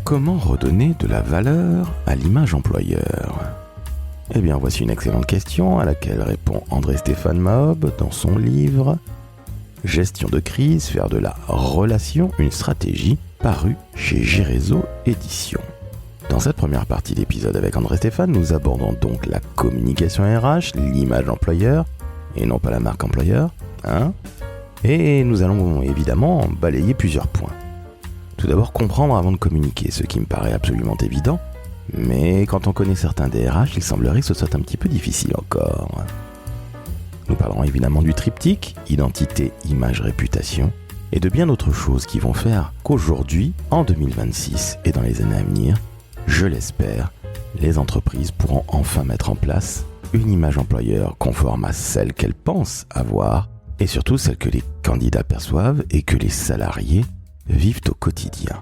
Comment redonner de la valeur à l'image employeur ? Eh bien, voici une excellente question à laquelle répond André-Stéphane Mahob dans son livre « Gestion de crise, faire de la relation une stratégie » paru chez Gérézo Éditions. Dans cette première partie d'épisode avec André-Stéphane, nous abordons donc la communication RH, l'image employeur, et non pas la marque employeur, et nous allons évidemment balayer plusieurs points. Tout d'abord, comprendre avant de communiquer, ce qui me paraît absolument évident, mais quand on connaît certains DRH, il semblerait que ce soit un petit peu difficile encore. Nous parlerons évidemment du triptyque, identité, image, réputation, et de bien d'autres choses qui vont faire qu'aujourd'hui, en 2026 et dans les années à venir, je l'espère, les entreprises pourront enfin mettre en place une image employeur conforme à celle qu'elles pensent avoir, et surtout celle que les candidats perçoivent et que les salariés vivent au quotidien.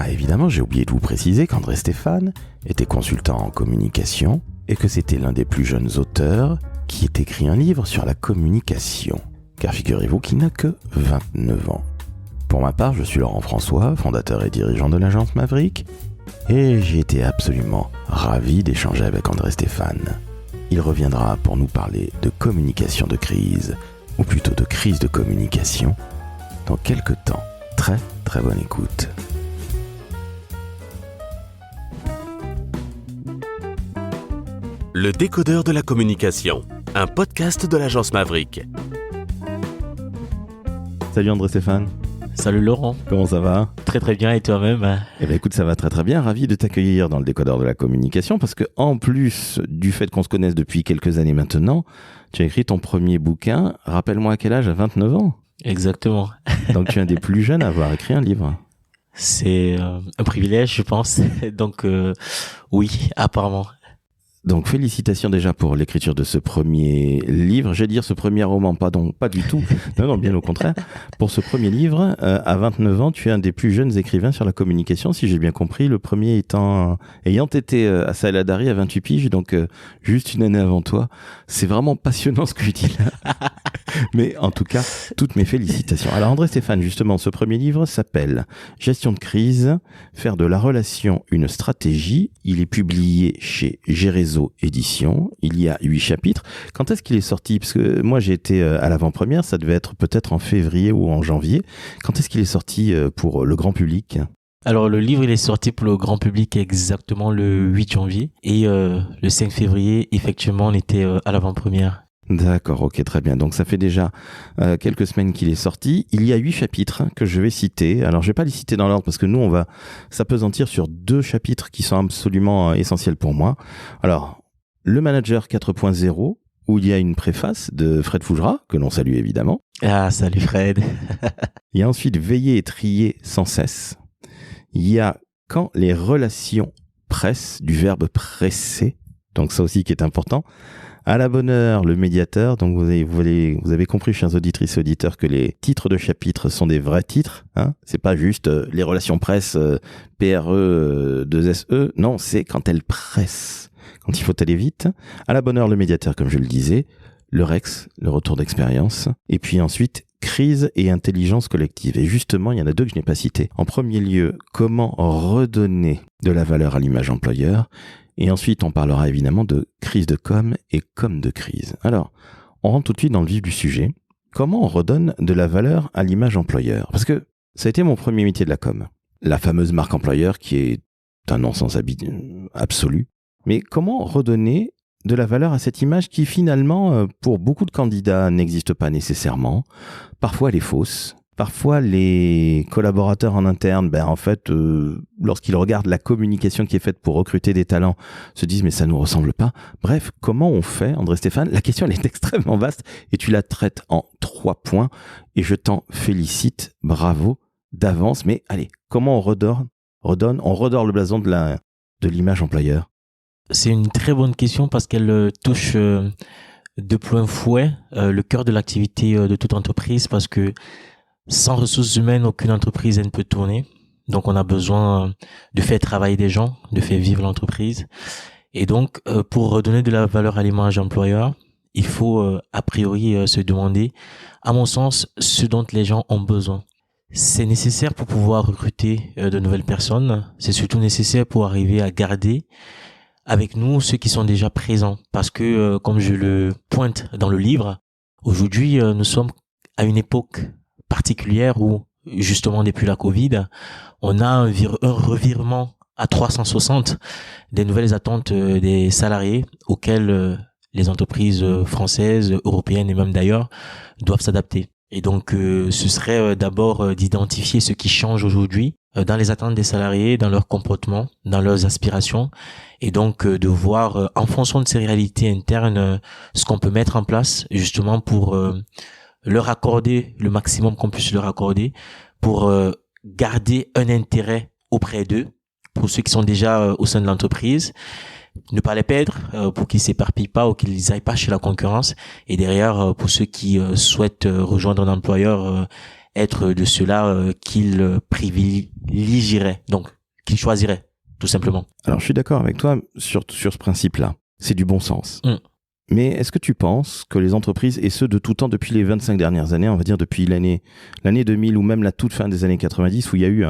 Évidemment, j'ai oublié de vous préciser qu'André-Stéphane était consultant en communication et que c'était l'un des plus jeunes auteurs qui ait écrit un livre sur la communication. Car figurez-vous qu'il n'a que 29 ans. Pour ma part, je suis Laurent François, fondateur et dirigeant de l'agence Maverick, et j'ai été absolument ravi d'échanger avec André-Stéphane. Il reviendra pour nous parler de communication de crise, ou plutôt de crise de communication, dans quelques temps. Très très bonne écoute. Le décodeur de la communication, un podcast de l'agence Maverick. Salut André-Stéphane. Salut Laurent. Comment ça va ? Très très bien, et toi-même ? Eh bien écoute, ça va très très bien. Ravi de t'accueillir dans le décodeur de la communication parce que en plus du fait qu'on se connaisse depuis quelques années maintenant, tu as écrit ton premier bouquin. Rappelle-moi à quel âge ? À 29 ans ? Exactement. Donc tu es un des plus jeunes à avoir écrit un livre. C'est un privilège, je pense. Donc oui, apparemment. Donc félicitations déjà pour l'écriture de ce premier livre. J'allais dire ce premier roman, pas du tout. Non, bien au contraire. Pour ce premier livre, à 29 ans, tu es un des plus jeunes écrivains sur la communication, si j'ai bien compris. Le premier ayant été à Saladari à 28 piges, donc juste une année avant toi. C'est vraiment passionnant ce que je dis là. Mais en tout cas, toutes mes félicitations. Alors André-Stéphane, justement, ce premier livre s'appelle « Gestion de crise, faire de la relation une stratégie ». Il est publié chez Gérézo Éditions. Il y a 8 chapitres. Quand est-ce qu'il est sorti ? Parce que moi, j'ai été à l'avant-première. Ça devait être peut-être en février ou en janvier. Quand est-ce qu'il est sorti pour le grand public ? Alors le livre, il est sorti pour le grand public exactement le 8 janvier. Et le 5 février, effectivement, on était à l'avant-première. D'accord, ok, très bien. Donc ça fait déjà quelques semaines qu'il est sorti. Il y a 8 chapitres que je vais citer. Alors je vais pas les citer dans l'ordre parce que nous on va s'appesantir sur 2 chapitres qui sont absolument essentiels pour moi. Alors, le manager 4.0, où il y a une préface de Fred Fougera, que l'on salue évidemment. Ah, salut Fred. Il y a ensuite veiller et trier sans cesse. Il y a quand les relations pressent, du verbe presser, donc ça aussi qui est important. À la bonne heure, le médiateur. Donc vous avez compris, chers auditrices et auditeurs, que les titres de chapitres sont des vrais titres. C'est pas juste les relations presse, PRE, 2SE. Non, c'est quand elles pressent, quand il faut aller vite. À la bonne heure, le médiateur, comme je le disais. Le REX, le retour d'expérience. Et puis ensuite, crise et intelligence collective. Et justement, il y en a 2 que je n'ai pas cités. En premier lieu, comment redonner de la valeur à l'image employeur. Et ensuite, on parlera évidemment de crise de com et com de crise. Alors, on rentre tout de suite dans le vif du sujet. Comment on redonne de la valeur à l'image employeur ? Parce que ça a été mon premier métier de la com. La fameuse marque employeur qui est un non-sens absolu. Mais comment redonner de la valeur à cette image qui finalement, pour beaucoup de candidats, n'existe pas nécessairement. Parfois, elle est fausse. Parfois, les collaborateurs en interne, lorsqu'ils regardent la communication qui est faite pour recruter des talents, se disent « mais ça nous ressemble pas ». Bref, comment on fait, André-Stéphane ? La question, elle est extrêmement vaste et tu la traites en 3 points et je t'en félicite, bravo d'avance. Mais allez, comment on redore le blason de l'image employeur ? C'est une très bonne question parce qu'elle touche de plein fouet le cœur de l'activité de toute entreprise parce que sans ressources humaines, aucune entreprise ne peut tourner. Donc, on a besoin de faire travailler des gens, de faire vivre l'entreprise. Et donc, pour redonner de la valeur à l'image employeur, il faut a priori se demander, à mon sens, ce dont les gens ont besoin. C'est nécessaire pour pouvoir recruter de nouvelles personnes. C'est surtout nécessaire pour arriver à garder avec nous ceux qui sont déjà présents. Parce que, comme je le pointe dans le livre, aujourd'hui, nous sommes à une époque particulière où, justement, depuis la Covid, on a un revirement à 360 des nouvelles attentes des salariés auxquelles les entreprises françaises, européennes et même d'ailleurs doivent s'adapter. Et donc, ce serait d'abord d'identifier ce qui change aujourd'hui dans les attentes des salariés, dans leur comportement, dans leurs aspirations, et donc de voir en fonction de ces réalités internes ce qu'on peut mettre en place justement pour leur accorder le maximum qu'on puisse leur accorder, pour garder un intérêt auprès d'eux, pour ceux qui sont déjà au sein de l'entreprise, ne pas les perdre pour qu'ils s'éparpillent pas ou qu'ils aillent pas chez la concurrence, et derrière pour ceux qui souhaitent rejoindre un employeur, être de ceux-là qu'ils privilégieraient, donc qu'ils choisiraient tout simplement. Alors je suis d'accord avec toi sur ce principe-là, c'est du bon sens. Mais est-ce que tu penses que les entreprises, et ce de tout temps depuis les 25 dernières années, on va dire depuis l'année 2000 ou même la toute fin des années 90, où il y a eu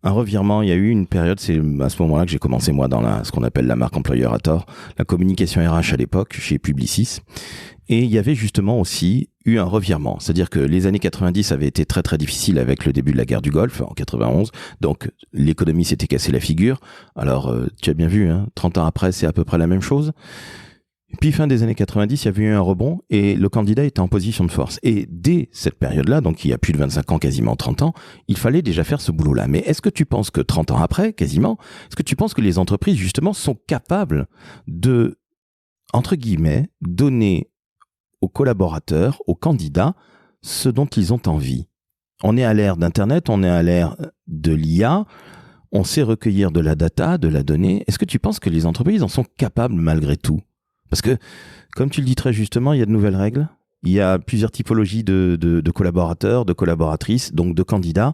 un revirement, il y a eu une période, c'est à ce moment-là que j'ai commencé moi dans ce qu'on appelle la marque employeur à tort, la communication RH à l'époque chez Publicis, et il y avait justement aussi eu un revirement, c'est-à-dire que les années 90 avaient été très très difficiles avec le début de la guerre du Golfe en 91, donc l'économie s'était cassée la figure. Alors tu as bien vu, 30 ans après c'est à peu près la même chose. Puis fin des années 90, il y avait eu un rebond et le candidat était en position de force. Et dès cette période-là, donc il y a plus de 25 ans, quasiment 30 ans, il fallait déjà faire ce boulot-là. Mais est-ce que tu penses que 30 ans après, quasiment, est-ce que tu penses que les entreprises, justement, sont capables de, entre guillemets, donner aux collaborateurs, aux candidats, ce dont ils ont envie? On est à l'ère d'Internet, on est à l'ère de l'IA, on sait recueillir de la data, de la donnée. Est-ce que tu penses que les entreprises en sont capables malgré tout? Parce que, comme tu le dis très justement, il y a de nouvelles règles, il y a plusieurs typologies de collaborateurs, de collaboratrices, donc de candidats.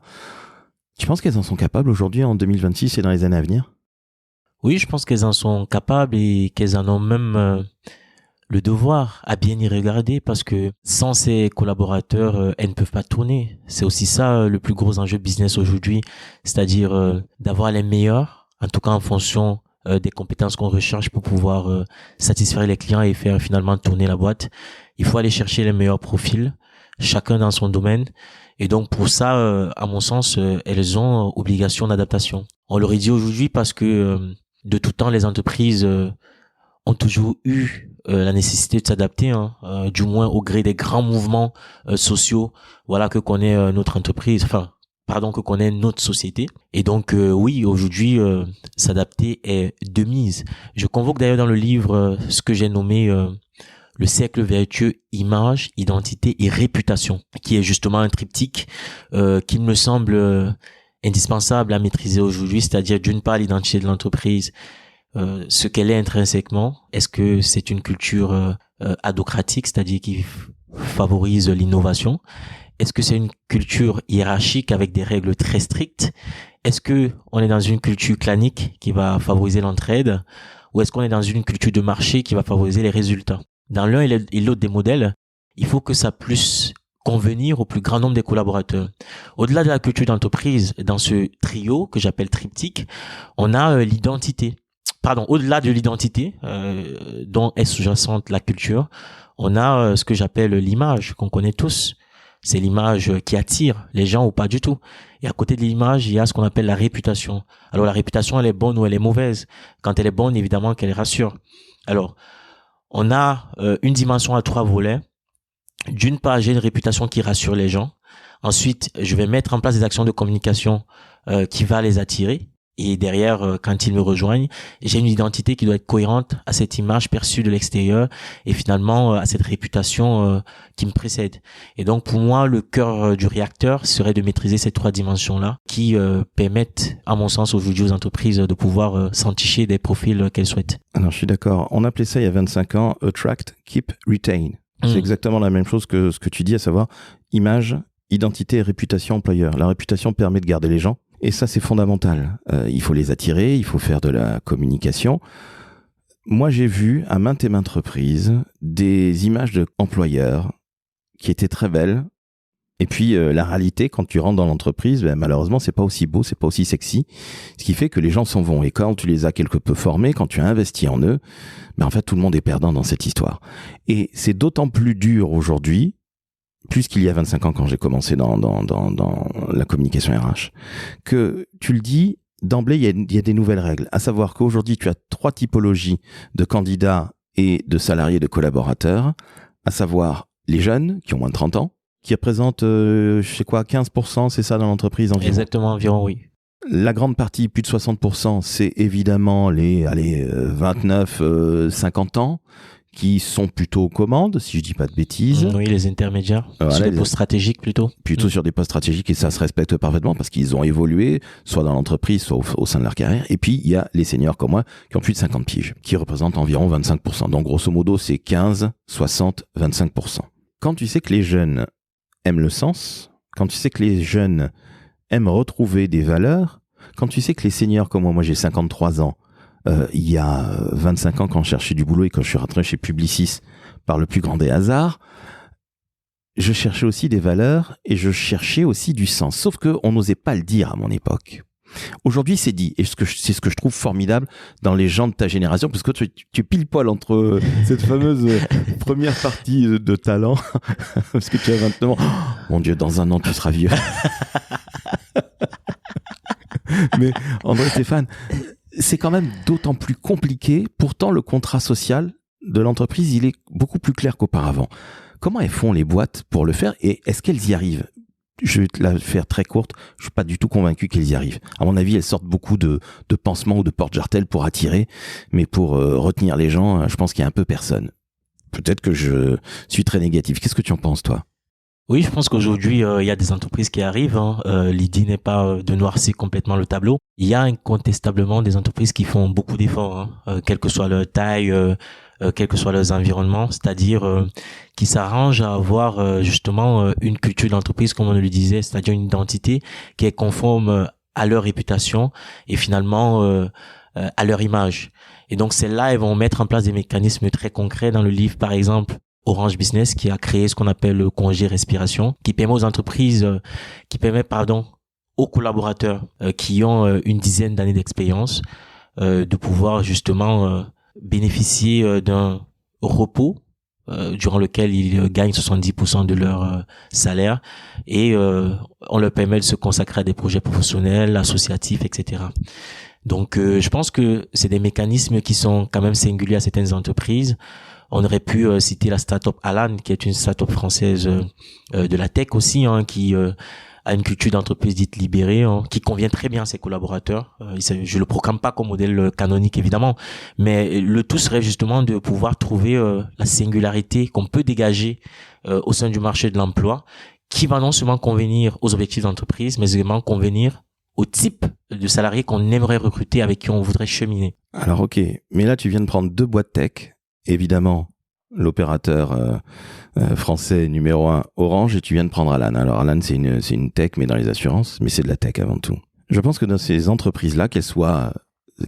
Tu penses qu'elles en sont capables aujourd'hui en 2026 et dans les années à venir? Oui, je pense qu'elles en sont capables et qu'elles en ont même le devoir à bien y regarder, parce que sans ces collaborateurs, elles ne peuvent pas tourner. C'est aussi ça le plus gros enjeu business aujourd'hui, c'est-à-dire d'avoir les meilleurs, en tout cas en fonction des compétences qu'on recherche pour pouvoir satisfaire les clients et faire finalement tourner la boîte. Il faut aller chercher les meilleurs profils, chacun dans son domaine. Et donc pour ça, à mon sens, elles ont obligation d'adaptation. On l'aurait dit aujourd'hui parce que de tout temps, les entreprises ont toujours eu la nécessité de s'adapter, du moins au gré des grands mouvements sociaux, voilà, que connaît notre entreprise, que connaît notre société. Et donc oui, aujourd'hui, s'adapter est de mise. Je convoque d'ailleurs dans le livre ce que j'ai nommé le cercle vertueux image, identité et réputation, qui est justement un triptyque qui me semble indispensable à maîtriser aujourd'hui, c'est-à-dire d'une part l'identité de l'entreprise, ce qu'elle est intrinsèquement. Est-ce que c'est une culture adocratique, c'est-à-dire qui favorise l'innovation? Est-ce que c'est une culture hiérarchique avec des règles très strictes? Est-ce que on est dans une culture clanique qui va favoriser l'entraide? Ou est-ce qu'on est dans une culture de marché qui va favoriser les résultats? Dans l'un et l'autre des modèles, il faut que ça puisse convenir au plus grand nombre des collaborateurs. Au-delà de la culture d'entreprise, dans ce trio que j'appelle triptyque, on a l'identité. Au-delà de l'identité, dont est sous-jacente la culture, on a ce que j'appelle l'image, qu'on connaît tous. C'est l'image qui attire les gens ou pas du tout. Et à côté de l'image, il y a ce qu'on appelle la réputation. Alors la réputation, elle est bonne ou elle est mauvaise. Quand elle est bonne, évidemment qu'elle rassure. Alors, on a une dimension à 3 volets. D'une part, j'ai une réputation qui rassure les gens. Ensuite, je vais mettre en place des actions de communication qui va les attirer. Et derrière, quand ils me rejoignent, j'ai une identité qui doit être cohérente à cette image perçue de l'extérieur et finalement à cette réputation qui me précède. Et donc pour moi, le cœur du réacteur serait de maîtriser ces 3 dimensions-là qui permettent, à mon sens, aujourd'hui aux entreprises de pouvoir s'enticher des profils qu'elles souhaitent. Alors je suis d'accord. On appelait ça il y a 25 ans Attract, Keep, Retain. C'est exactement la même chose que ce que tu dis, à savoir image, identité et réputation employeur. La réputation permet de garder les gens. Et ça, c'est fondamental. Il faut les attirer, il faut faire de la communication. Moi, j'ai vu à maintes et maintes reprises des images d'employeurs qui étaient très belles, Et puis la réalité, quand tu rentres dans l'entreprise, malheureusement, c'est pas aussi beau, c'est pas aussi sexy. Ce qui fait que les gens s'en vont. Et quand tu les as quelque peu formés, quand tu as investi en eux, en fait, tout le monde est perdant dans cette histoire. Et c'est d'autant plus dur aujourd'hui, plus qu'il y a 25 ans quand j'ai commencé dans la communication RH, que tu le dis, d'emblée, il y a des nouvelles règles. À savoir qu'aujourd'hui, tu as 3 typologies de candidats et de salariés, de collaborateurs, à savoir les jeunes qui ont moins de 30 ans, qui représentent, 15%, c'est ça dans l'entreprise environ. Exactement, environ, oui. La grande partie, plus de 60%, c'est évidemment les 29-50 ans, qui sont plutôt aux commandes, si je dis pas de bêtises. Oui, les intermédiaires, sur des postes stratégiques plutôt. Plutôt sur des postes stratégiques, et ça se respecte parfaitement parce qu'ils ont évolué, soit dans l'entreprise, soit au sein de leur carrière. Et puis, il y a les seniors comme moi, qui ont plus de 50 piges, qui représentent environ 25%. Donc, grosso modo, c'est 15, 60, 25%. Quand tu sais que les jeunes aiment le sens, quand tu sais que les jeunes aiment retrouver des valeurs, quand tu sais que les seniors comme moi j'ai 53 ans, il y a 25 ans quand je cherchais du boulot et quand je suis rentré chez Publicis par le plus grand des hasards, je cherchais aussi des valeurs et je cherchais aussi du sens. Sauf qu'on n'osait pas le dire à mon époque. Aujourd'hui, c'est dit, et c'est ce que je trouve formidable dans les gens de ta génération, parce que tu es pile poil entre cette fameuse première partie de talent, parce que tu as 29 ans. Oh, mon Dieu, dans un an, tu seras vieux. Mais André Stéphane, c'est quand même d'autant plus compliqué. Pourtant, le contrat social de l'entreprise, il est beaucoup plus clair qu'auparavant. Comment elles font les boîtes pour le faire et est-ce qu'elles y arrivent ? Je vais te la faire très courte, je suis pas du tout convaincu qu'elles y arrivent. À mon avis, elles sortent beaucoup de pansements ou de porte-jartelles pour attirer, mais pour retenir les gens, je pense qu'il y a un peu personne. Peut-être que je suis très négatif. Qu'est-ce que tu en penses, toi ? Oui, je pense qu'aujourd'hui, il y a des entreprises qui arrivent. L'idée n'est pas de noircir complètement le tableau. Il y a incontestablement des entreprises qui font beaucoup d'efforts, quelle que soit leur taille, quels que soient leurs environnements, c'est-à-dire qui s'arrangent à avoir justement une culture d'entreprise, comme on le disait, c'est-à-dire une identité qui est conforme à leur réputation et finalement à leur image. Et donc, celles-là, elles vont mettre en place des mécanismes très concrets. Dans le livre, par exemple, Orange Business, qui a créé ce qu'on appelle le congé respiration, qui permet aux entreprises, aux collaborateurs qui ont une dizaine d'années d'expérience, de pouvoir justement bénéficier d'un repos durant lequel ils gagnent 70% de leur salaire et on leur permet de se consacrer à des projets professionnels, associatifs, etc. Donc, je pense que c'est des mécanismes qui sont quand même singuliers à certaines entreprises. On aurait pu citer la start-up Alan, qui est une start-up française de la tech aussi, qui a une culture d'entreprise dite libérée, qui convient très bien à ses collaborateurs. Je le proclame pas comme modèle canonique, évidemment, mais le tout serait justement de pouvoir trouver la singularité qu'on peut dégager au sein du marché de l'emploi, qui va non seulement convenir aux objectifs d'entreprise, mais également convenir au type de salariés qu'on aimerait recruter, avec qui on voudrait cheminer. Alors ok, mais là tu viens de prendre 2 boîtes tech, évidemment l'opérateur français numéro 1 Orange, et tu viens de prendre Alan. Alors Alan c'est une tech mais dans les assurances, mais c'est de la tech avant tout. Je pense que dans ces entreprises-là, qu'elles soient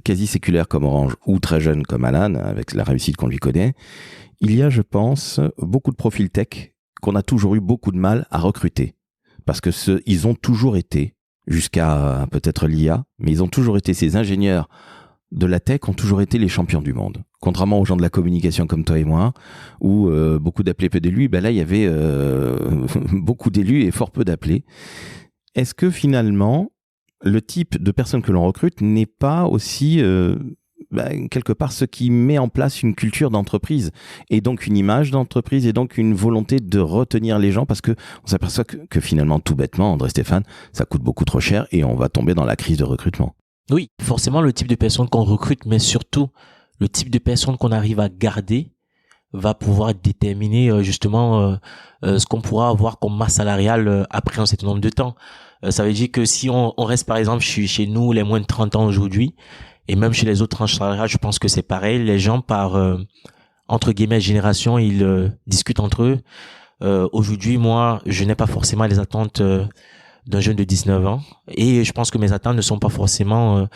quasi séculaires comme Orange ou très jeunes comme Alan, avec la réussite qu'on lui connaît, il y a, je pense, beaucoup de profils tech qu'on a toujours eu beaucoup de mal à recruter. Parce que ils ont toujours été, jusqu'à peut-être l'IA, mais ils ont toujours été, ces ingénieurs de la tech ont toujours été les champions du monde. Contrairement aux gens de la communication comme toi et moi, où beaucoup d'appelés, peu d'élus, là il y avait beaucoup d'élus et fort peu d'appelés. Est-ce que finalement, le type de personne que l'on recrute n'est pas aussi quelque part ce qui met en place une culture d'entreprise et donc une image d'entreprise et donc une volonté de retenir les gens, parce que on s'aperçoit que finalement, tout bêtement, André Stéphane, ça coûte beaucoup trop cher et on va tomber dans la crise de recrutement. Oui, forcément le type de personne qu'on recrute, mais surtout le type de personne qu'on arrive à garder va pouvoir déterminer justement ce qu'on pourra avoir comme masse salariale après un certain nombre de temps. Ça veut dire que si on reste par exemple chez nous les moins de 30 ans aujourd'hui, et même chez les autres tranches salariales, je pense que c'est pareil. Les gens par entre guillemets génération, ils discutent entre eux. Aujourd'hui, moi, je n'ai pas forcément les attentes d'un jeune de 19 ans. Et je pense que mes attentes ne sont pas forcément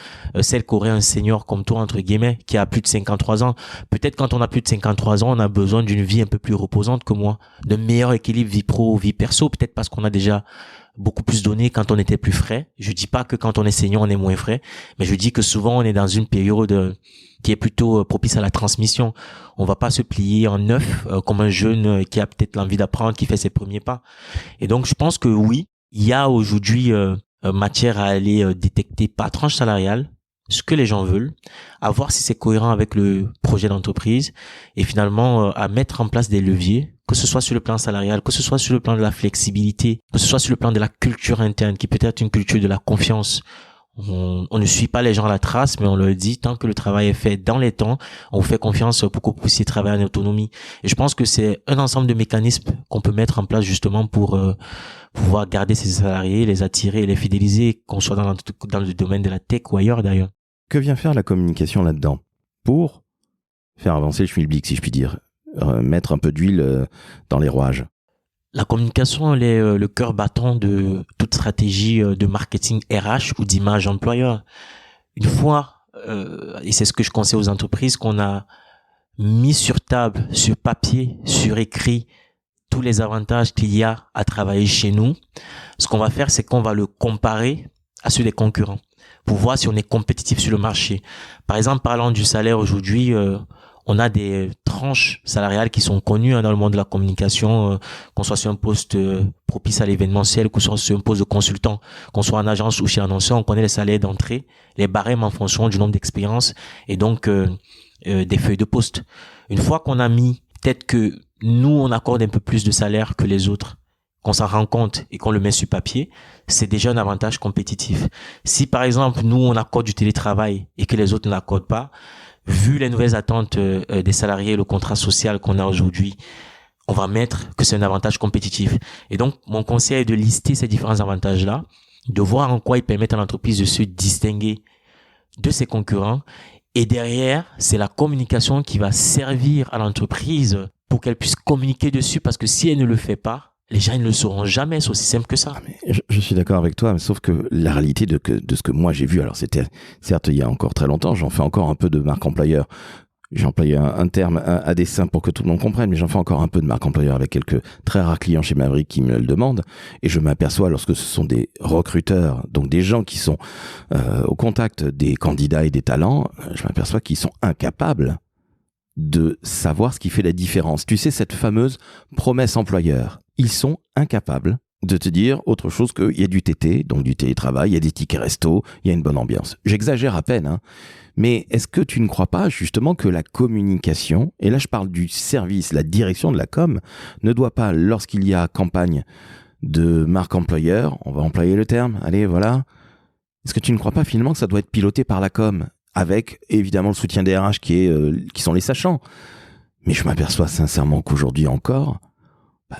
celles qu'aurait un senior comme toi, entre guillemets, qui a plus de 53 ans. Peut-être quand on a plus de 53 ans, on a besoin d'une vie un peu plus reposante que moi, d'un meilleur équilibre vie pro, vie perso, peut-être parce qu'on a déjà beaucoup plus donné quand on était plus frais. Je dis pas que quand on est senior, on est moins frais, mais je dis que souvent on est dans une période qui est plutôt propice à la transmission. On va pas se plier en neuf comme un jeune qui a peut-être l'envie d'apprendre, qui fait ses premiers pas. Et donc je pense que oui, il y a aujourd'hui matière à aller détecter par tranche salariale ce que les gens veulent, à voir si c'est cohérent avec le projet d'entreprise et finalement à mettre en place des leviers, que ce soit sur le plan salarial, que ce soit sur le plan de la flexibilité, que ce soit sur le plan de la culture interne, qui peut être une culture de la confiance. On ne suit pas les gens à la trace, mais on leur dit, tant que le travail est fait dans les temps, on vous fait confiance pour que vous puissiez travailler en autonomie. Et je pense que c'est un ensemble de mécanismes qu'on peut mettre en place justement pour pouvoir garder ces salariés, les attirer et les fidéliser, qu'on soit dans le domaine de la tech ou ailleurs d'ailleurs. Que vient faire la communication là-dedans pour faire avancer le schmilblick, si je puis dire, mettre un peu d'huile dans les rouages? La communication, elle est le cœur battant de toute stratégie de marketing RH ou d'image employeur. Une fois, et c'est ce que je conseille aux entreprises, qu'on a mis sur table, sur papier, sur écrit, tous les avantages qu'il y a à travailler chez nous, ce qu'on va faire, c'est qu'on va le comparer à ceux des concurrents pour voir si on est compétitif sur le marché. Par exemple, parlant du salaire aujourd'hui, on a des tranches salariales qui sont connues dans le monde de la communication, qu'on soit sur un poste propice à l'événementiel, qu'on soit sur un poste de consultant, qu'on soit en agence ou chez l'annonceur, on connaît les salaires d'entrée, les barèmes en fonction du nombre d'expériences et donc des feuilles de poste. Une fois qu'on a mis, peut-être que nous, on accorde un peu plus de salaire que les autres, qu'on s'en rend compte et qu'on le met sur papier, c'est déjà un avantage compétitif. Si par exemple, nous, on accorde du télétravail et que les autres ne l'accordent pas, vu les nouvelles attentes des salariés et le contrat social qu'on a aujourd'hui, on va mettre que c'est un avantage compétitif. Et donc, mon conseil est de lister ces différents avantages-là, de voir en quoi ils permettent à l'entreprise de se distinguer de ses concurrents. Et derrière, c'est la communication qui va servir à l'entreprise pour qu'elle puisse communiquer dessus, parce que si elle ne le fait pas, les gens ne le sauront jamais, c'est aussi simple que ça. Je suis d'accord avec toi, mais sauf que la réalité de ce que moi j'ai vu, alors c'était certes il y a encore très longtemps, j'en fais encore un peu de marque employeur. J'ai employé un terme à dessein pour que tout le monde comprenne, mais j'en fais encore un peu de marque employeur avec quelques très rares clients chez Maverick qui me le demandent. Et je m'aperçois, lorsque ce sont des recruteurs, donc des gens qui sont au contact des candidats et des talents, je m'aperçois qu'ils sont incapables de savoir ce qui fait la différence. Tu sais, cette fameuse promesse employeur, ils sont incapables de te dire autre chose qu'il y a du TT, donc du télétravail, il y a des tickets resto, il y a une bonne ambiance. J'exagère à peine, hein. Mais est-ce que tu ne crois pas justement que la communication, et là je parle du service, la direction de la com, ne doit pas, lorsqu'il y a campagne de marque employeur, on va employer le terme, allez voilà, est-ce que tu ne crois pas finalement que ça doit être piloté par la com, avec évidemment le soutien des RH qui sont les sachants? Mais je m'aperçois sincèrement qu'aujourd'hui encore,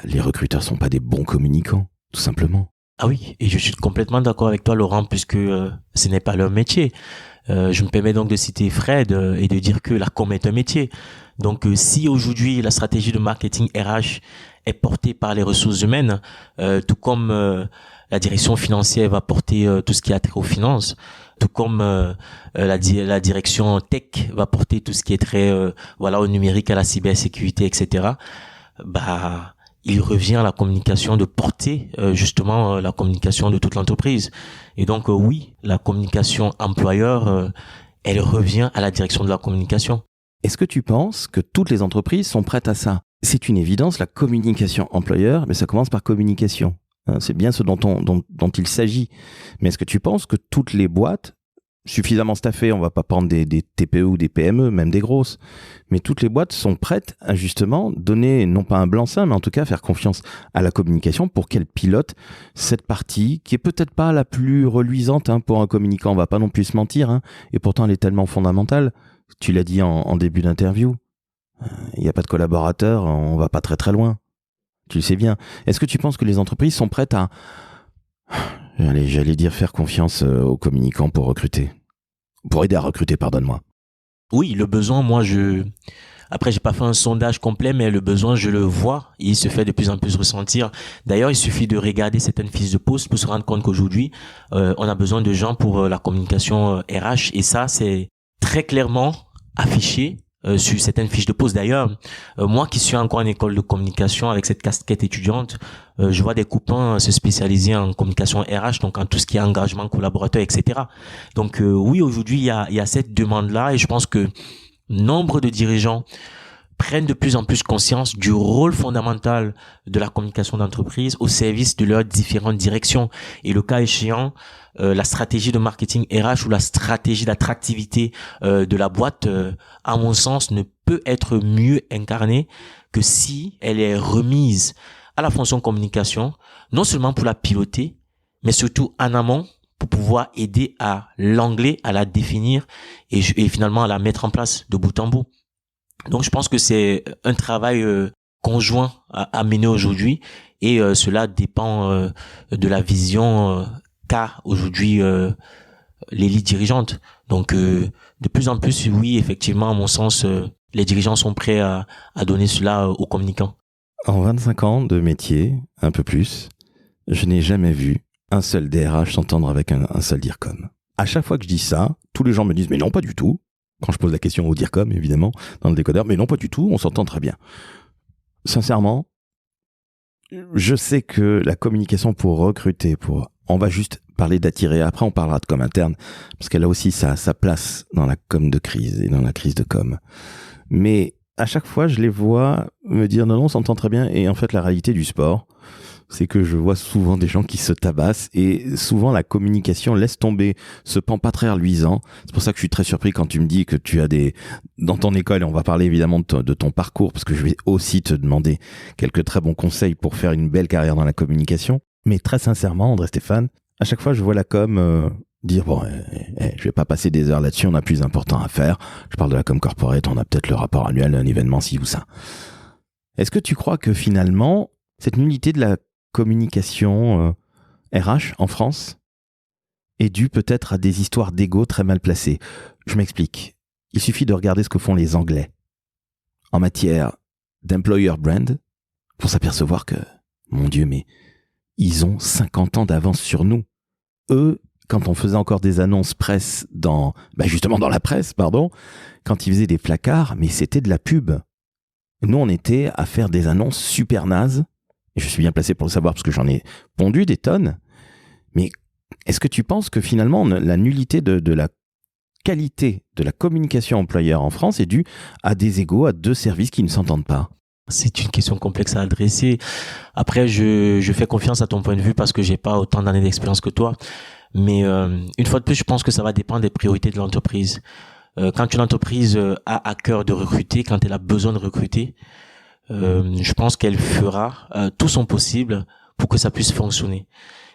les recruteurs sont pas des bons communicants, tout simplement. Ah oui, et je suis complètement d'accord avec toi, Laurent, puisque ce n'est pas leur métier. Je me permets donc de citer Fred et de dire que la com est un métier. Donc si aujourd'hui la stratégie de marketing RH est portée par les ressources humaines, tout comme la direction financière va porter tout ce qui a trait aux finances, tout comme la direction tech va porter tout ce qui est trait au numérique, à la cybersécurité, etc. Il revient à la communication de porter justement la communication de toute l'entreprise. Et donc oui, la communication employeur, elle revient à la direction de la communication. Est-ce que tu penses que toutes les entreprises sont prêtes à ça? C'est une évidence, la communication employeur, mais ça commence par communication. C'est bien ce dont il s'agit. Mais est-ce que tu penses que toutes les boîtes, suffisamment staffées, on va pas prendre des TPE ou des PME, même des grosses, mais toutes les boîtes sont prêtes à justement donner, non pas un blanc-seing, mais en tout cas faire confiance à la communication pour qu'elle pilote cette partie qui est peut-être pas la plus reluisante pour un communicant, on va pas non plus se mentir, et pourtant elle est tellement fondamentale. Tu l'as dit en début d'interview, il n'y a pas de collaborateurs, on va pas très très loin. Tu le sais bien. Est-ce que tu penses que les entreprises sont prêtes à, j'allais dire faire confiance aux communicants pour recruter, pour aider à recruter, pardonne-moi? Oui, le besoin, moi Après, j'ai pas fait un sondage complet, mais le besoin, je le vois. Il se fait de plus en plus ressentir. D'ailleurs, il suffit de regarder certaines fiches de poste pour se rendre compte qu'aujourd'hui, on a besoin de gens pour la communication RH. Et ça, c'est très clairement affiché sur certaines fiches de poste. D'ailleurs, moi qui suis encore en école de communication avec cette casquette étudiante, je vois des copains se spécialiser en communication RH, donc en tout ce qui est engagement collaborateur, etc. Donc oui, aujourd'hui, il y a cette demande-là et je pense que nombre de dirigeants prennent de plus en plus conscience du rôle fondamental de la communication d'entreprise au service de leurs différentes directions. Et le cas échéant, la stratégie de marketing RH ou la stratégie d'attractivité de la boîte, à mon sens, ne peut être mieux incarnée que si elle est remise à la fonction communication, non seulement pour la piloter, mais surtout en amont pour pouvoir aider à l'angler, à la définir et finalement à la mettre en place de bout en bout. Donc je pense que c'est un travail conjoint à mener aujourd'hui et cela dépend de la vision qu'a aujourd'hui l'élite dirigeante. Donc de plus en plus, oui, effectivement, à mon sens, les dirigeants sont prêts à donner cela aux communicants. En 25 ans de métier, un peu plus, je n'ai jamais vu un seul DRH s'entendre avec un seul DIRCOM. À chaque fois que je dis ça, tous les gens me disent « mais non, pas du tout ». Quand je pose la question au DIRCOM, évidemment, dans le décodeur, mais non, pas du tout, on s'entend très bien. Sincèrement, je sais que la communication pour recruter, on va juste parler d'attirer, après on parlera de com interne, parce qu'elle a aussi sa place dans la com de crise et dans la crise de com. Mais à chaque fois, je les vois me dire non, on s'entend très bien, et en fait, la réalité du sport, c'est que je vois souvent des gens qui se tabassent et souvent la communication laisse tomber ce pan pas très reluisant. C'est pour ça que je suis très surpris quand tu me dis que tu as dans ton école, et on va parler évidemment de ton parcours parce que je vais aussi te demander quelques très bons conseils pour faire une belle carrière dans la communication. Mais très sincèrement, André Stéphane, à chaque fois je vois la com dire bon, je vais pas passer des heures là-dessus, on a plus important à faire. Je parle de la com corporate, on a peut-être le rapport annuel d'un événement ci ou ça. Est-ce que tu crois que finalement cette nullité de la communication RH en France est due peut-être à des histoires d'ego très mal placées? Je m'explique. Il suffit de regarder ce que font les Anglais en matière d'employer brand pour s'apercevoir que, mon Dieu, mais ils ont 50 ans d'avance sur nous. Eux, quand on faisait encore des annonces presse justement dans la presse, quand ils faisaient des placards, mais c'était de la pub. Nous, on était à faire des annonces super nazes. Et je suis bien placé pour le savoir parce que j'en ai pondu des tonnes. Mais est-ce que tu penses que finalement la nullité de la qualité de la communication employeur en France est due à des égos, à deux services qui ne s'entendent pas? C'est une question complexe à adresser. Après, je fais confiance à ton point de vue parce que j'ai pas autant d'années d'expérience que toi. Mais une fois de plus, je pense que ça va dépendre des priorités de l'entreprise. Quand une entreprise a à cœur de recruter, quand elle a besoin de recruter, je pense qu'elle fera tout son possible pour que ça puisse fonctionner.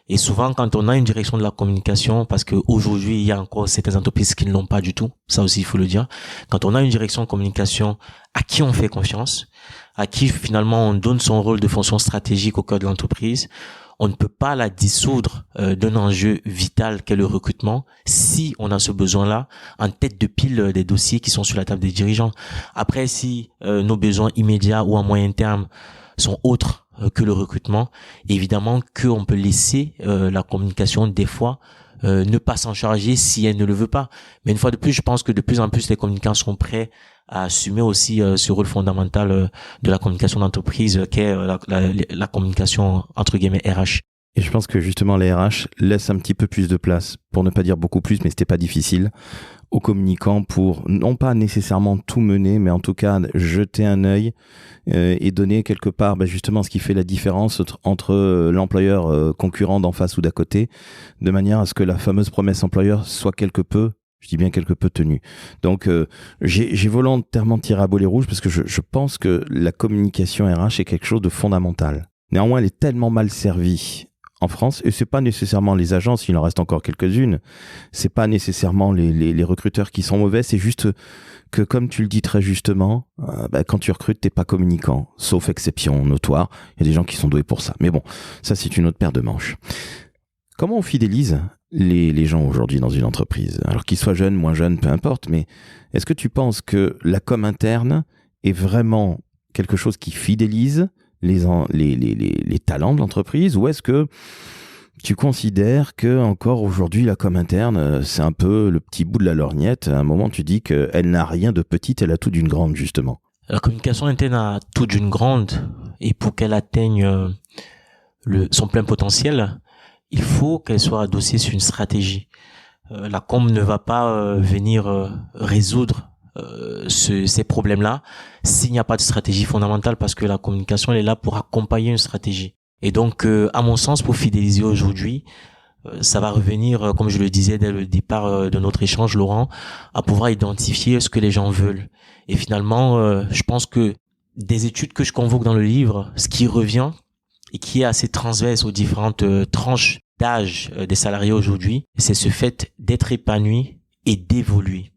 Et souvent, quand on a une direction de la communication, parce qu'aujourd'hui, il y a encore certaines entreprises qui ne l'ont pas du tout, ça aussi, il faut le dire. Quand on a une direction de communication à qui on fait confiance, à qui finalement on donne son rôle de fonction stratégique au cœur de l'entreprise, on ne peut pas la dissoudre d'un enjeu vital qu'est le recrutement si on a ce besoin-là en tête de pile des dossiers qui sont sur la table des dirigeants. Après, si nos besoins immédiats ou à moyen terme sont autres que le recrutement, évidemment qu'on peut laisser la communication des fois ne pas s'en charger si elle ne le veut pas. Mais une fois de plus, je pense que de plus en plus les communicants sont prêts à assumer aussi ce rôle fondamental de la communication d'entreprise qu'est la communication entre guillemets RH. Et je pense que justement les RH laissent un petit peu plus de place, pour ne pas dire beaucoup plus, mais c'était pas difficile, aux communicants pour non pas nécessairement tout mener, mais en tout cas jeter un œil et donner quelque part justement ce qui fait la différence entre l'employeur concurrent d'en face ou d'à côté, de manière à ce que la fameuse promesse employeur soit quelque peu, je dis bien quelque peu tenue. Donc j'ai volontairement tiré à boulet rouge parce que je pense que la communication RH est quelque chose de fondamental. Néanmoins, elle est tellement mal servie en France, et c'est pas nécessairement les agences, il en reste encore quelques-unes, c'est pas nécessairement les recruteurs qui sont mauvais, c'est juste que, comme tu le dis très justement, quand tu recrutes, t'es pas communicant, sauf exception notoire, il y a des gens qui sont doués pour ça. Mais bon, ça c'est une autre paire de manches. Comment on fidélise les gens aujourd'hui dans une entreprise? Alors qu'ils soient jeunes, moins jeunes, peu importe, mais est-ce que tu penses que la com interne est vraiment quelque chose qui fidélise les talents de l'entreprise, ou est-ce que tu considères que encore aujourd'hui la com interne, c'est un peu le petit bout de la lorgnette? À un moment, tu dis qu'elle n'a rien de petite, elle a tout d'une grande, justement. La communication interne a tout d'une grande, et pour qu'elle atteigne son plein potentiel, il faut qu'elle soit adossée sur une stratégie. La com ne va pas venir résoudre ces problèmes-là s'il n'y a pas de stratégie fondamentale, parce que la communication, elle est là pour accompagner une stratégie. Et donc, à mon sens, pour fidéliser aujourd'hui, ça va revenir, comme je le disais dès le départ de notre échange, Laurent, à pouvoir identifier ce que les gens veulent. Et finalement, je pense que des études que je convoque dans le livre, ce qui revient et qui est assez transverse aux différentes tranches d'âge des salariés aujourd'hui, c'est ce fait d'être épanoui et d'évoluer.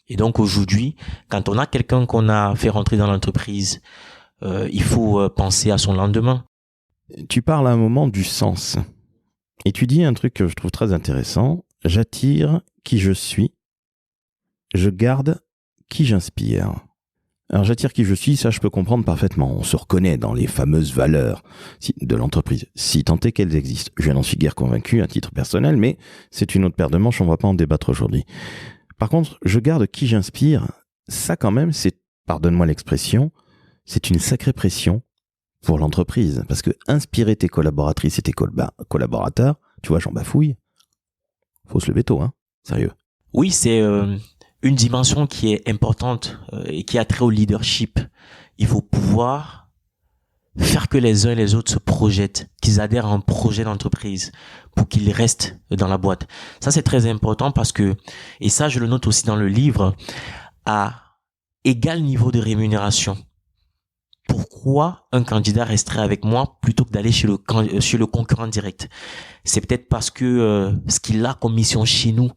Et donc aujourd'hui, quand on a quelqu'un qu'on a fait rentrer dans l'entreprise, il faut penser à son lendemain. Tu parles à un moment du sens. Et tu dis un truc que je trouve très intéressant. J'attire qui je suis. Je garde qui j'inspire. Alors j'attire qui je suis, ça je peux comprendre parfaitement. On se reconnaît dans les fameuses valeurs de l'entreprise, si tant est qu'elles existent. Je n'en suis guère convaincu à titre personnel, mais c'est une autre paire de manches, on ne va pas en débattre aujourd'hui. Par contre, je garde qui j'inspire. Ça quand même, c'est, pardonne-moi l'expression, c'est une sacrée pression pour l'entreprise. Parce que inspirer tes collaboratrices et tes collaborateurs, tu vois, j'en bafouille. Faut se lever tôt, hein. Sérieux. Oui, c'est une dimension qui est importante et qui a trait au leadership. Il faut pouvoir faire que les uns et les autres se projettent, qu'ils adhèrent à un projet d'entreprise pour qu'ils restent dans la boîte. Ça, c'est très important parce que, et ça, je le note aussi dans le livre, à égal niveau de rémunération. Pourquoi un candidat resterait avec moi plutôt que d'aller chez le concurrent direct? C'est peut-être parce que ce qu'il a comme mission chez nous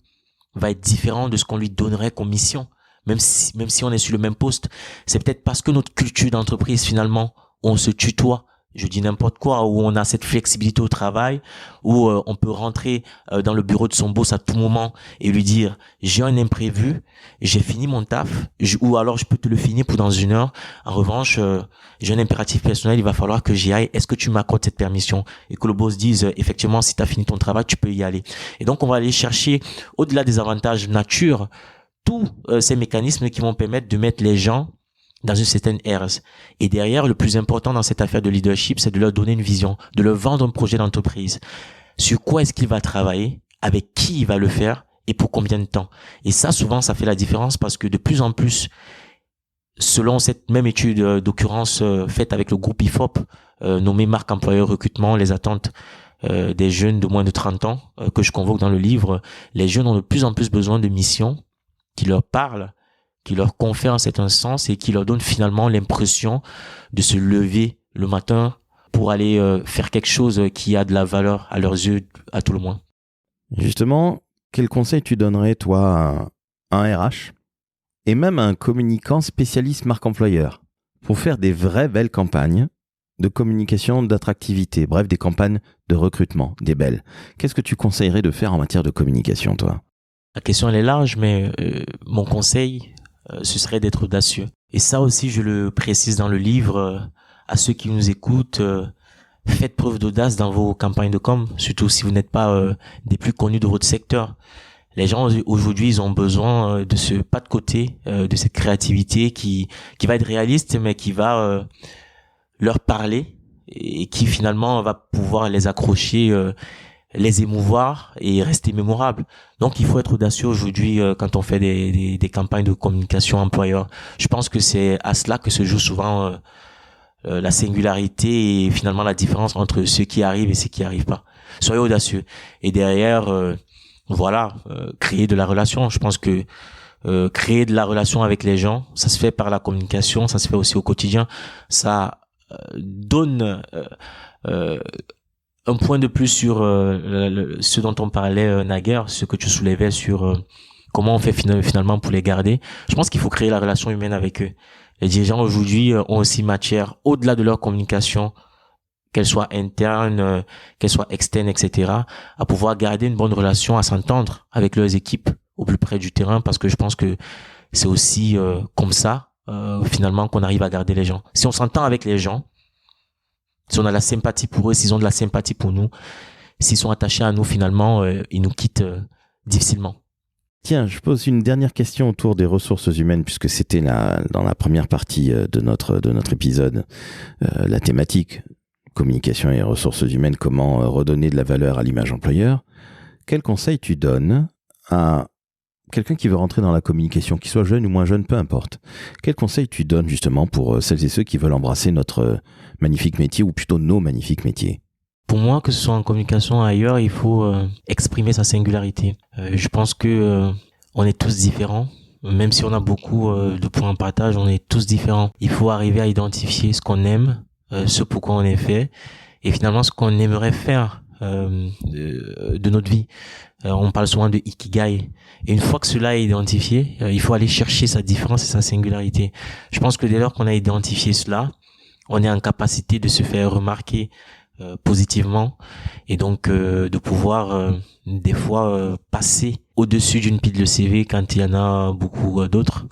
va être différent de ce qu'on lui donnerait comme mission, même si on est sur le même poste. C'est peut-être parce que notre culture d'entreprise, finalement, on se tutoie, je dis n'importe quoi, où on a cette flexibilité au travail, où on peut rentrer dans le bureau de son boss à tout moment et lui dire j'ai un imprévu, j'ai fini mon taf, ou alors je peux te le finir pour dans 1 heure. En revanche, j'ai un impératif personnel, il va falloir que j'y aille. Est-ce que tu m'accordes cette permission? Et que le boss dise effectivement, si tu as fini ton travail, tu peux y aller. Et donc on va aller chercher, au-delà des avantages nature, tous ces mécanismes qui vont permettre de mettre les gens dans une certaine ère. Et derrière, le plus important dans cette affaire de leadership, c'est de leur donner une vision, de leur vendre un projet d'entreprise. Sur quoi est-ce qu'il va travailler, avec qui il va le faire et pour combien de temps. Et ça, souvent, ça fait la différence parce que de plus en plus, selon cette même étude d'occurrence faite avec le groupe IFOP, nommé Marque Employeur Recrutement, les attentes des jeunes de moins de 30 ans, que je convoque dans le livre, les jeunes ont de plus en plus besoin de missions qui leur parlent, qui leur confère un certain sens et qui leur donne finalement l'impression de se lever le matin pour aller faire quelque chose qui a de la valeur à leurs yeux, à tout le moins. Justement, quel conseil tu donnerais, toi, à un RH et même à un communicant spécialiste marque employeur pour faire des vraies belles campagnes de communication, d'attractivité, bref, des campagnes de recrutement, des belles. Qu'est-ce que tu conseillerais de faire en matière de communication, toi? La question, elle est large, mais mon conseil, ce serait d'être audacieux. Et ça aussi, je le précise dans le livre, à ceux qui nous écoutent, faites preuve d'audace dans vos campagnes de com, surtout si vous n'êtes pas des plus connus de votre secteur. Les gens, aujourd'hui, ils ont besoin de ce pas de côté, de cette créativité qui va être réaliste, mais qui va leur parler et qui finalement va pouvoir les accrocher, les émouvoir et rester mémorable. Donc il faut être audacieux aujourd'hui quand on fait des campagnes de communication employeur. Je pense que c'est à cela que se joue souvent la singularité et finalement la différence entre ceux qui arrivent et ceux qui arrivent pas. Soyez audacieux. Et derrière, créer de la relation. Je pense que créer de la relation avec les gens, ça se fait par la communication, ça se fait aussi au quotidien. Ça donne un point de plus sur ce dont on parlait naguère, ce que tu soulevais sur comment on fait finalement pour les garder. Je pense qu'il faut créer la relation humaine avec eux. Les dirigeants aujourd'hui ont aussi matière, au-delà de leur communication, qu'elle soit interne, qu'elle soit externe, etc., à pouvoir garder une bonne relation, à s'entendre avec leurs équipes au plus près du terrain, parce que je pense que c'est aussi comme ça finalement qu'on arrive à garder les gens. Si on s'entend avec les gens, si on a la sympathie pour eux, s'ils ont de la sympathie pour nous, s'ils sont attachés à nous, finalement, ils nous quittent difficilement. Tiens, je pose une dernière question autour des ressources humaines, puisque c'était dans la première partie de notre épisode, la thématique communication et ressources humaines, comment redonner de la valeur à l'image employeur. Quel conseil tu donnes à quelqu'un qui veut rentrer dans la communication, qu'il soit jeune ou moins jeune, peu importe. Quel conseil tu donnes justement pour celles et ceux qui veulent embrasser notre magnifique métier, ou plutôt nos magnifiques métiers? Pour moi, que ce soit en communication ou ailleurs, il faut exprimer sa singularité. Je pense que on est tous différents. Même si on a beaucoup de points en partage, on est tous différents. Il faut arriver à identifier ce qu'on aime, ce pourquoi on est fait, et finalement ce qu'on aimerait faire de notre vie. On parle souvent de Ikigai. Et une fois que cela est identifié, il faut aller chercher sa différence et sa singularité. Je pense que dès lors qu'on a identifié cela, on est en capacité de se faire remarquer positivement, et donc de pouvoir des fois passer au-dessus d'une pile de CV quand il y en a beaucoup d'autres.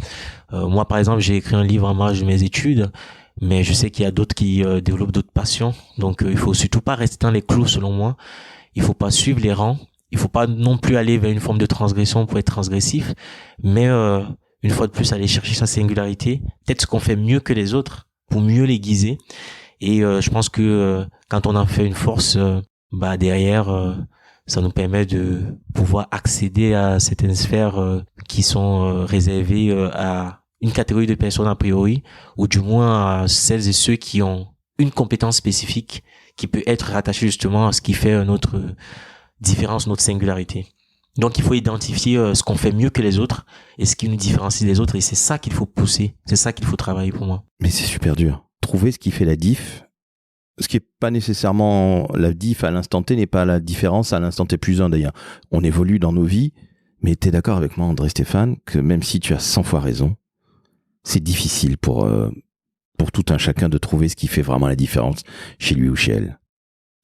Moi par exemple, j'ai écrit un livre en marge de mes études, mais je sais qu'il y a d'autres qui développent d'autres passions, donc il faut surtout pas rester dans les clous selon moi. Il faut pas suivre les rangs, il faut pas non plus aller vers une forme de transgression pour être transgressif, mais une fois de plus aller chercher sa singularité, peut-être ce qu'on fait mieux que les autres pour mieux l'aiguiser. Et je pense que quand on en fait une force, derrière, ça nous permet de pouvoir accéder à certaines sphères qui sont réservées à une catégorie de personnes a priori, ou du moins à celles et ceux qui ont une compétence spécifique qui peut être rattachée justement à ce qui fait notre différence, notre singularité. Donc il faut identifier ce qu'on fait mieux que les autres et ce qui nous différencie des autres, et c'est ça qu'il faut pousser, c'est ça qu'il faut travailler pour moi. Mais c'est super dur. Trouver ce qui fait la diff, ce qui n'est pas nécessairement la diff à l'instant T, n'est pas la différence à l'instant T plus 1 d'ailleurs. On évolue dans nos vies, mais tu es d'accord avec moi, André Stéphane, que même si tu as 100 fois raison, c'est difficile pour tout un chacun de trouver ce qui fait vraiment la différence chez lui ou chez elle.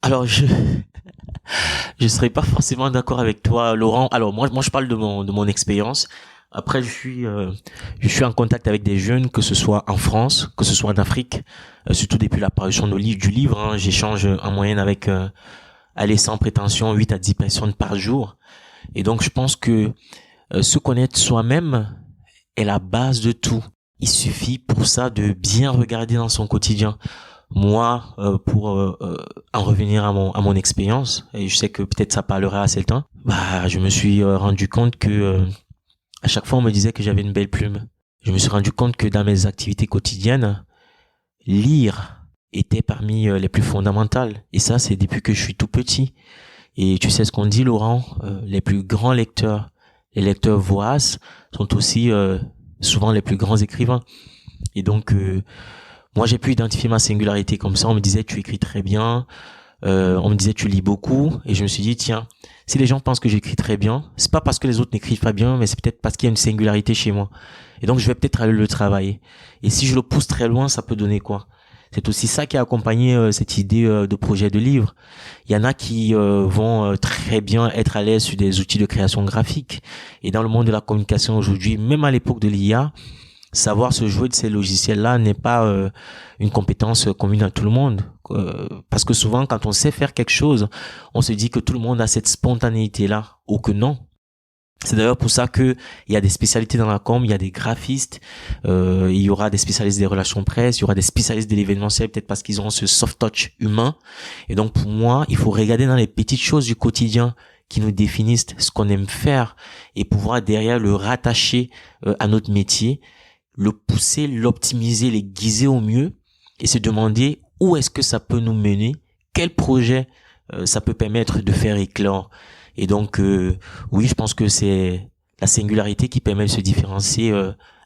Alors je serais pas forcément d'accord avec toi, Laurent. Alors moi je parle de mon expérience. Après, je suis en contact avec des jeunes, que ce soit en France, que ce soit en Afrique, surtout depuis l'apparition du livre. Hein, j'échange en moyenne avec, sans prétention, 8 à 10 personnes par jour. Et donc, je pense que se connaître soi-même est la base de tout. Il suffit pour ça de bien regarder dans son quotidien. Moi, pour en revenir à mon expérience, et je sais que peut-être ça parlera à certains, je me suis rendu compte que à chaque fois, on me disait que j'avais une belle plume. Je me suis rendu compte que dans mes activités quotidiennes, lire était parmi les plus fondamentales. Et ça, c'est depuis que je suis tout petit. Et tu sais ce qu'on dit, Laurent, les plus grands lecteurs, les lecteurs voraces, sont aussi souvent les plus grands écrivains. Et donc, moi, j'ai pu identifier ma singularité comme ça. On me disait, tu écris très bien. On me disait, tu lis beaucoup. Et je me suis dit, tiens, si les gens pensent que j'écris très bien, c'est pas parce que les autres n'écrivent pas bien, mais c'est peut-être parce qu'il y a une singularité chez moi. Et donc, je vais peut-être aller le travailler. Et si je le pousse très loin, ça peut donner quoi? C'est aussi ça qui a accompagné cette idée de projet de livre. Il y en a qui vont très bien être à l'aise sur des outils de création graphique. Et dans le monde de la communication aujourd'hui, même à l'époque de l'IA, savoir se jouer de ces logiciels-là n'est pas une compétence commune à tout le monde. Parce que souvent, quand on sait faire quelque chose, on se dit que tout le monde a cette spontanéité-là, ou que non. C'est d'ailleurs pour ça que il y a des spécialités dans la com, il y a des graphistes, il y aura des spécialistes des relations presse, il y aura des spécialistes de l'événementiel, peut-être parce qu'ils ont ce soft touch humain. Et donc pour moi, il faut regarder dans les petites choses du quotidien qui nous définissent ce qu'on aime faire et pouvoir derrière le rattacher à notre métier, le pousser, l'optimiser, l'aiguiser au mieux et se demander où est-ce que ça peut nous mener, quel projet ça peut permettre de faire éclore. Et donc, oui, je pense que c'est la singularité qui permet de se différencier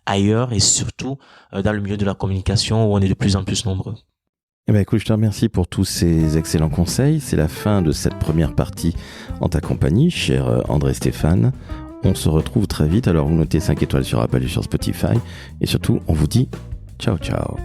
ailleurs et surtout dans le milieu de la communication où on est de plus en plus nombreux. Eh ben, écoute, je te remercie pour tous ces excellents conseils. C'est la fin de cette première partie en ta compagnie, cher André Stéphane. On se retrouve très vite. Alors, vous notez 5 étoiles sur Apple et sur Spotify. Et surtout, on vous dit ciao, ciao.